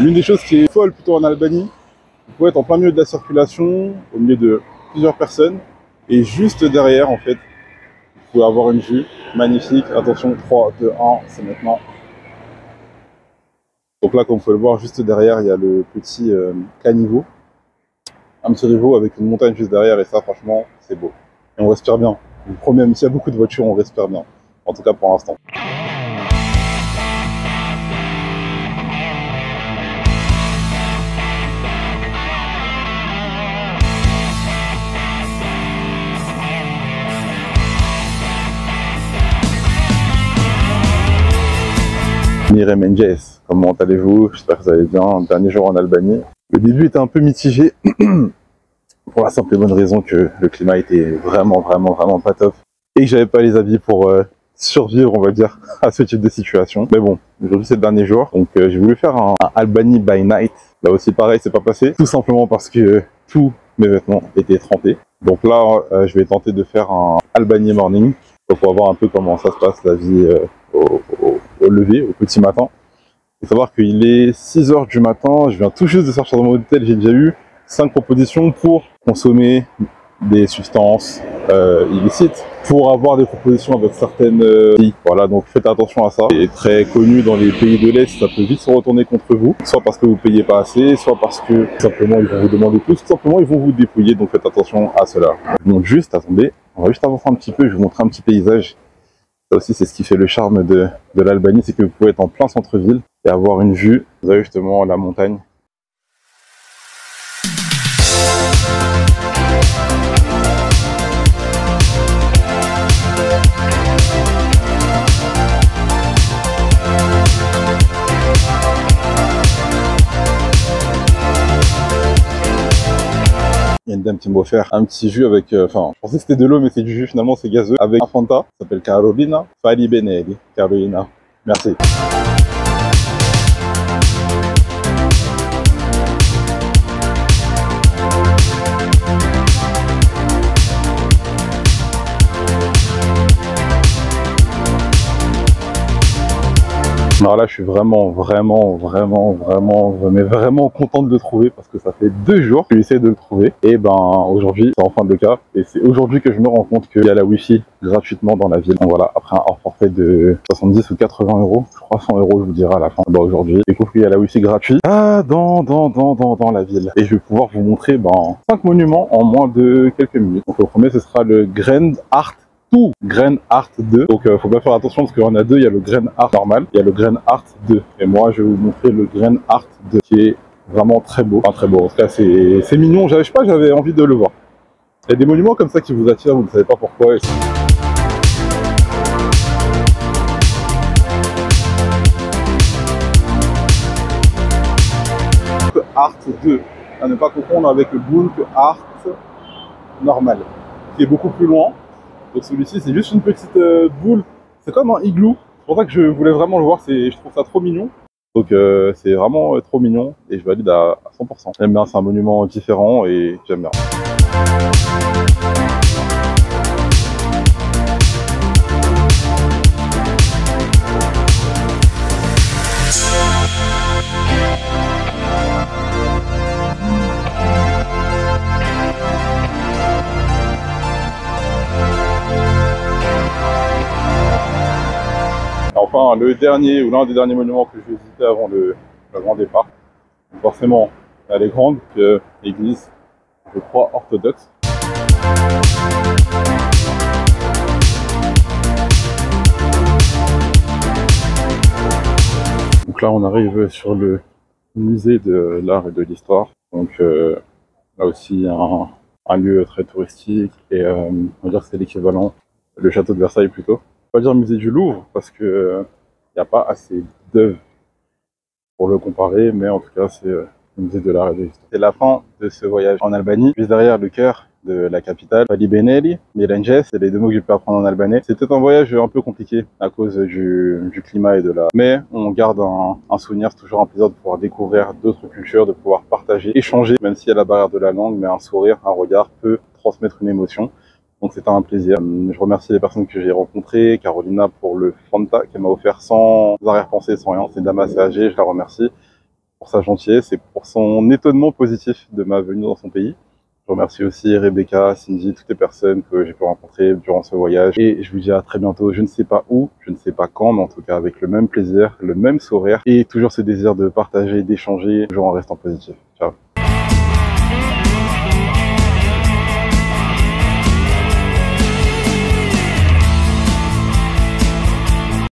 L'une des choses qui est folle plutôt en Albanie, vous pouvez être en plein milieu de la circulation, au milieu de plusieurs personnes, et juste derrière, en fait, vous pouvez avoir une vue magnifique. Attention, 3, 2, 1, c'est maintenant. Donc là, comme vous pouvez le voir, juste derrière, il y a le petit caniveau. Un petit riveau avec une montagne juste derrière, et ça, franchement, c'est beau. Et on respire bien. Je vous promets, même s'il y a beaucoup de voitures, on respire bien. En tout cas, pour l'instant. Mire Menjes, comment allez-vous? J'espère que vous allez bien. Dernier jour en Albanie. Le début était un peu mitigé, pour la simple et bonne raison que le climat était vraiment pas top. Et que j'avais pas les habits pour survivre, on va dire, à ce type de situation. Mais bon, aujourd'hui c'est le dernier jour, donc j'ai voulu faire un Albanie by night. Là aussi pareil, c'est pas passé, tout simplement parce que tous mes vêtements étaient trempés. Donc là, je vais tenter de faire un Albanie morning, pour voir un peu comment ça se passe, la vie au lever, au petit matin. Il faut savoir qu'il est 6 h du matin, je viens tout juste de sortir de mon hôtel, j'ai déjà eu 5 propositions pour consommer des substances illicites, pour avoir des propositions avec certaines pays. Voilà, donc faites attention à ça. C'est très connu dans les pays de l'Est, ça peut vite se retourner contre vous, soit parce que vous payez pas assez, soit parce que tout simplement ils vont vous demander plus, tout simplement ils vont vous dépouiller, donc faites attention à cela. Donc juste, attendez, on va juste avancer un petit peu, je vais vous montrer un petit paysage. Ça aussi, c'est ce qui fait le charme de l'Albanie, c'est que vous pouvez être en plein centre-ville et avoir une vue. Vous avez justement la montagne. Il y a une dame qui m'a offert un petit jus avec, enfin, je pensais que c'était de l'eau, mais c'est du jus, finalement c'est gazeux, avec un Fanta, ça s'appelle Carolina Fali Benelli. Carolina, merci. Alors là, je suis vraiment content de le trouver parce que ça fait 2 jours que j'essaie de le trouver. Et ben aujourd'hui, c'est enfin le cas. Et c'est aujourd'hui que je me rends compte qu'il y a la Wi-Fi gratuitement dans la ville. Donc voilà, après un hors forfait de 70 ou 80 €, je crois 100 € je vous dirai à la fin. Bah aujourd'hui, je découvre qu'il y a la Wi-Fi gratuite dans la ville. Et je vais pouvoir vous montrer 5 monuments en moins de quelques minutes. Donc le premier, ce sera le Grand Art Grand Art 2. Donc faut bien faire attention parce qu'il y en a deux, il y a le Grand Art normal, il y a le Grand Art 2. Et moi je vais vous montrer le Grand Art 2 qui est vraiment très beau. Enfin très beau, en tout cas c'est mignon, je sais pas, j'avais envie de le voir. Il y a des monuments comme ça qui vous attirent, vous ne savez pas pourquoi. Art 2, à ne pas confondre avec le Bunk Art normal, qui est beaucoup plus loin. Donc celui-ci c'est juste une petite boule, c'est comme un igloo, c'est pour ça que je voulais vraiment le voir, je trouve ça trop mignon. Donc c'est vraiment trop mignon et je valide à 100%. J'aime bien, c'est un monument différent et j'aime bien. Enfin, le dernier ou l'un des derniers monuments que je vais visiter avant le grand départ. Donc forcément, elle est grande, l'église, je crois, orthodoxe. Donc là, on arrive sur le musée de l'art et de l'histoire. Donc là aussi, un lieu très touristique et on va dire que c'est l'équivalent, le château de Versailles plutôt. On va dire musée du Louvre parce que il n'y a pas assez d'œuvres pour le comparer, mais en tout cas c'est le musée de l'art et de l'histoire. C'est la fin de ce voyage en Albanie, juste derrière le cœur de la capitale, Fali Benelli, Milenjes, c'est les 2 mots que j'ai pu apprendre en albanais. C'était un voyage un peu compliqué à cause du climat et de la... Mais on garde un souvenir, c'est toujours un plaisir de pouvoir découvrir d'autres cultures, de pouvoir partager, échanger, même s'il y a la barrière de la langue, mais un sourire, un regard peut transmettre une émotion. Donc c'était un plaisir. Je remercie les personnes que j'ai rencontrées, Carolina pour le Fanta qu'elle m'a offert sans arrière-pensée, sans rien. C'est une dame assez âgée, je la remercie. pour sa gentillesse et pour son étonnement positif de ma venue dans son pays. Je remercie aussi Rebecca, Cindy, toutes les personnes que j'ai pu rencontrer durant ce voyage. Et je vous dis à très bientôt, je ne sais pas où, je ne sais pas quand, mais en tout cas avec le même plaisir, le même sourire et toujours ce désir de partager, d'échanger, toujours en restant positif. Ciao.